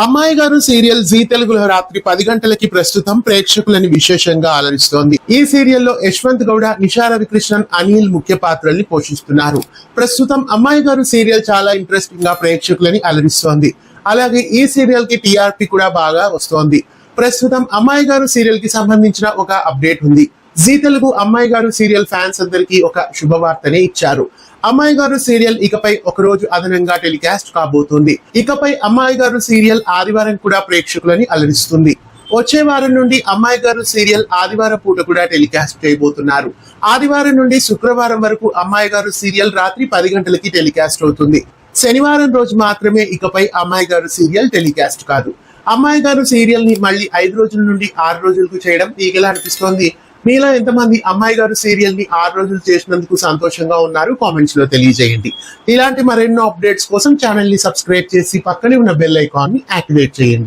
అమ్మాయి గారు serial G తెలుగులో రాత్రి 10 గంటలకి ప్రస్తుతం ప్రేక్షకులని విశేషంగా అలరిస్తోంది. ఈ సీరియల్లో యశ్వంత్ గౌడ, నిషా రవికృష్ణన్, అనిల్ ముఖ్య పాత్రల్ని పోషిస్తున్నారు. ప్రస్తుతం అమ్మాయి గారు సీరియల్ చాలా ఇంట్రెస్టింగ్ గా ప్రేక్షకులని అలరిస్తోంది. అలాగే ఈ సీరియల్ కి టీఆర్పీ కూడా బాగా వస్తోంది. ప్రస్తుతం అమ్మాయి గారు సీరియల్ కి సంబంధించిన ఒక అప్డేట్ ఉంది. జీ తెలుగు అమ్మాయి గారు సీరియల్ ఫ్యాన్స్ అందరికీ ఒక శుభవార్తనే ఇచ్చారు. అమ్మాయి గారు సీరియల్ ఇకపై ఒక రోజు అదనంగా టెలికాస్ట్ కాబోతుంది. ఇకపై అమ్మాయి గారు సీరియల్ ఆదివారం కూడా ప్రేక్షకులని అలరిస్తుంది. వచ్చే వారం నుండి అమ్మాయి గారు సీరియల్ ఆదివారం పూట కూడా టెలికాస్ట్ చేయబోతున్నారు. ఆదివారం నుండి శుక్రవారం వరకు అమ్మాయి గారు సీరియల్ రాత్రి 10 గంటలకి టెలికాస్ట్ అవుతుంది. శనివారం రోజు మాత్రమే ఇకపై అమ్మాయి గారు సీరియల్ టెలికాస్ట్ కాదు. అమ్మాయి గారు సీరియల్ ని మళ్ళీ 5 రోజుల నుండి 6 రోజులకు చేయడం ఈగలా అనిపిస్తోంది. మీలో ఎంతమంది అమ్మాయి గారు సీరియల్ ని 6 రోజులు చేసినందుకు సంతోషంగా ఉన్నారు? కామెంట్స్ లో తెలియజేయండి. ఇలాంటి మరెన్నో అప్డేట్స్ కోసం ఛానల్ ని సబ్స్క్రైబ్ చేసి పక్కనే ఉన్న బెల్ ఐకాన్ ని యాక్టివేట్ చేయండి.